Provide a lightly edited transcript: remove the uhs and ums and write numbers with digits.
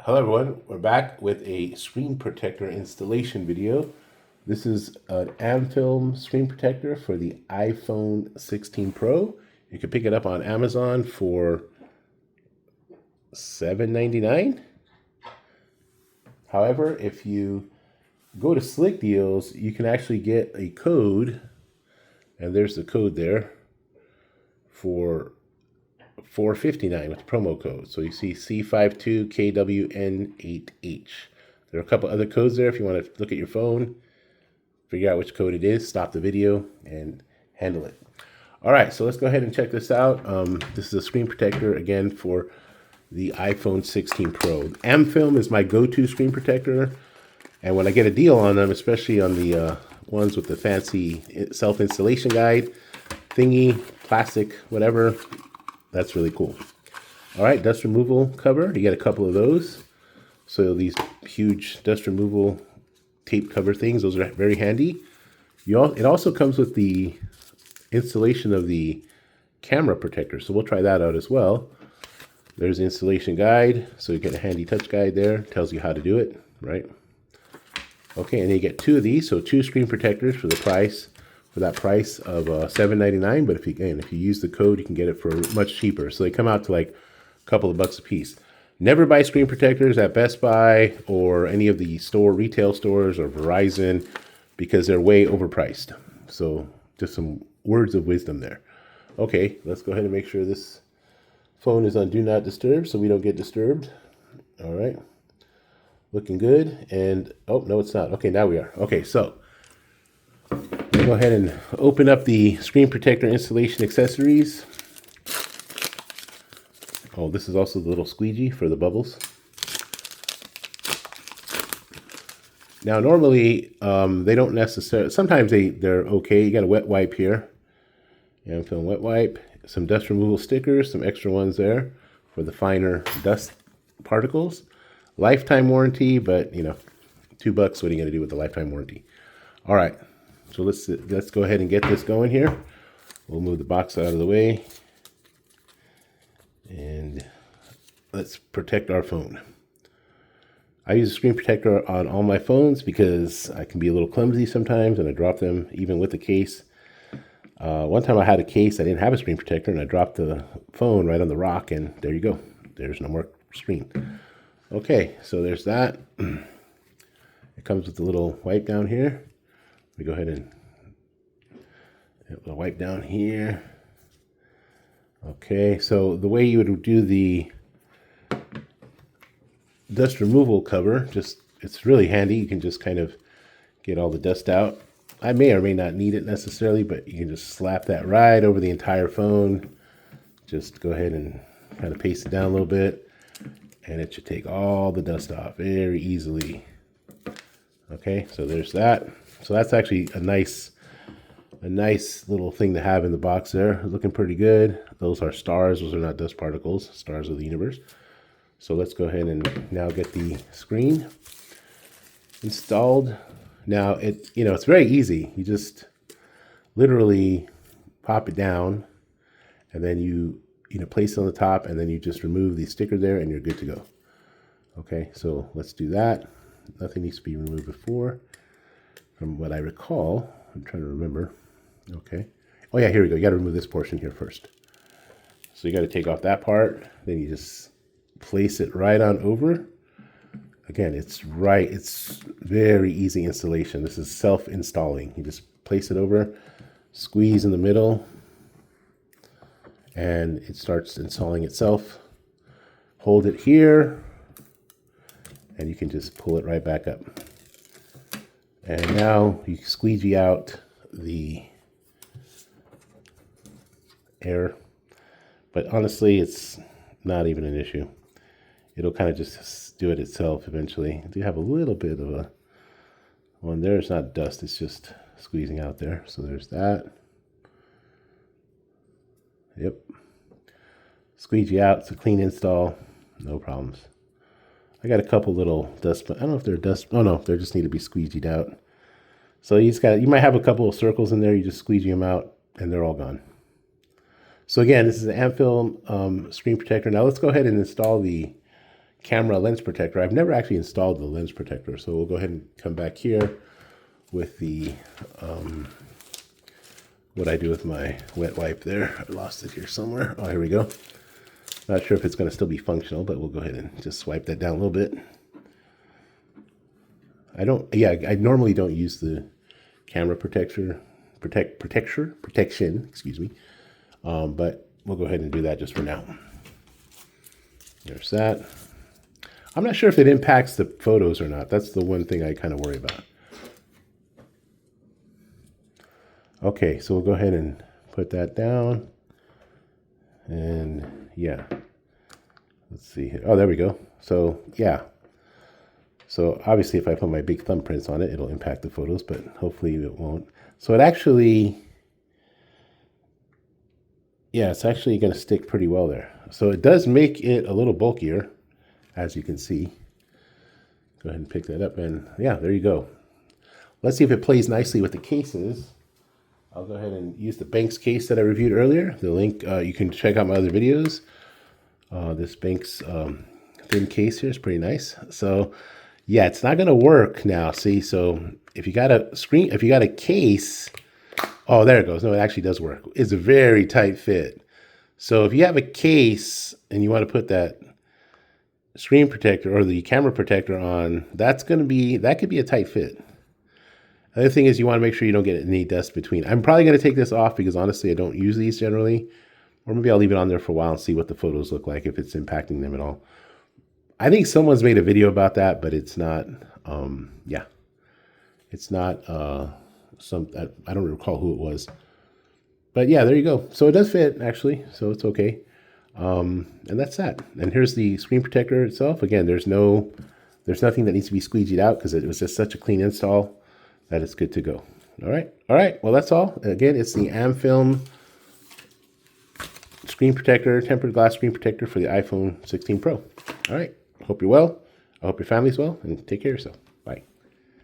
Hello everyone, we're back with a screen protector installation video. This is an AmFilm screen protector for the iPhone 16 Pro. You can pick it up on Amazon for $7.99. However, if you go to Slick Deals, you can actually get a code, and there's the code there, for $4.59 with the promo code. So you see C52KWN8H. There are a couple other codes there if you want to look at your phone, figure out which code it is, stop the video, and handle it. All right, so let's go ahead and check this out. This is a screen protector, again, for the iPhone 16 Pro. AmFilm is my go-to screen protector, and when I get a deal on them, especially on the ones with the fancy self-installation guide thingy, plastic, whatever, that's really cool. All right, dust removal cover. You get a couple of those. So these huge dust removal tape cover things, those are very handy. It also comes with the installation of the camera protector. So we'll try that out as well. There's the installation guide. So you get a handy touch guide there. Tells you how to do it, right? Okay, and then you get two of these. So two screen protectors for that price of $7.99. But if you use the code, you can get it for much cheaper. So they come out to like a couple of bucks a piece. Never buy screen protectors at Best Buy or any of the retail stores or Verizon, because they're way overpriced. So just some words of wisdom there. Okay, let's go ahead and make sure this phone is on Do Not Disturb so we don't get disturbed. All right, looking good. And oh, no, it's not. Okay, now we are. Okay, so go ahead and open up the screen protector installation accessories. Oh, this is also the little squeegee for the bubbles. Now, normally, they don't necessarily, sometimes they're okay. You got a wet wipe here. AmFilm wet wipe, some dust removal stickers, some extra ones there for the finer dust particles. Lifetime warranty, but $2, what are you going to do with the lifetime warranty? All right, so let's go ahead and get this going here. We'll move the box out of the way. And let's protect our phone. I use a screen protector on all my phones because I can be a little clumsy sometimes and I drop them even with the case. One time I had a case, I didn't have a screen protector, and I dropped the phone right on the rock, and there you go. There's no more screen. Okay, so there's that. It comes with a little wipe down here. We go ahead and wipe down here. Okay, so the way you would do the dust removal cover, it's really handy. You can just kind of get all the dust out. I may or may not need it necessarily, but you can just slap that right over the entire phone. Just go ahead and kind of paste it down a little bit, and it should take all the dust off very easily. Okay, so there's that. So that's actually a nice little thing to have in the box there. Looking pretty good. Those are stars. Those are not dust particles. Stars of the universe. So let's go ahead and now get the screen installed. Now it's very easy. You just literally pop it down, and then you place it on the top, and then you just remove the sticker there, and you're good to go. Okay, so let's do that. Nothing needs to be removed before, from what I recall. I'm trying to remember. Okay. Oh yeah, here we go. You got to remove this portion here first. So you got to take off that part. Then you just place it right on over. Again, it's very easy installation. This is self-installing. You just place it over, squeeze in the middle, and it starts installing itself. Hold it here, and you can just pull it right back up. And now you squeegee out the air, but honestly, it's not even an issue. It'll kind of just do it itself eventually. I do have a little bit of a one there. It's not dust, it's just squeezing out there. So there's that. Yep. Squeegee out. It's a clean install. No problems. I got a couple little dust, but I don't know if they're dust. Oh no, they just need to be squeegeed out. So you might have a couple of circles in there. You just squeegee them out, and they're all gone. So again, this is an AmFilm screen protector. Now let's go ahead and install the camera lens protector. I've never actually installed the lens protector, so we'll go ahead and come back here with the what I do with my wet wipe there. I lost it here somewhere. Oh, here we go. Not sure if it's going to still be functional, but we'll go ahead and just swipe that down a little bit. I normally don't use the camera protection, excuse me. But we'll go ahead and do that just for now. There's that. I'm not sure if it impacts the photos or not. That's the one thing I kind of worry about. Okay, so we'll go ahead and put that down. And yeah, let's see here. Oh, there we go. So yeah. So obviously if I put my big thumbprints on it, it'll impact the photos, but hopefully it won't. So it actually, yeah, it's actually going to stick pretty well there. So it does make it a little bulkier, as you can see. Go ahead and pick that up, and yeah, there you go. Let's see if it plays nicely with the cases. I'll go ahead and use the Banks case that I reviewed earlier. The link, you can check out my other videos. This Banks thin case here is pretty nice. So yeah, it's not going to work now. See, so if you got a case, oh, there it goes. No, it actually does work. It's a very tight fit. So if you have a case and you want to put that screen protector or the camera protector on, that could be a tight fit. The other thing is you want to make sure you don't get any dust between. I'm probably going to take this off because honestly, I don't use these generally. Or maybe I'll leave it on there for a while and see what the photos look like, if it's impacting them at all. I think someone's made a video about that, but it's not, yeah. It's not, I don't recall who it was. But yeah, there you go. So it does fit, actually, so it's okay. And that's that. And here's the screen protector itself. Again, there's nothing that needs to be squeegeed out because it was just such a clean install that it's good to go. All right. Well, that's all. Again, it's the AmFilm screen protector, tempered glass screen protector for the iPhone 16 Pro. All right. Hope you're well. I hope your family's well, and take care of yourself.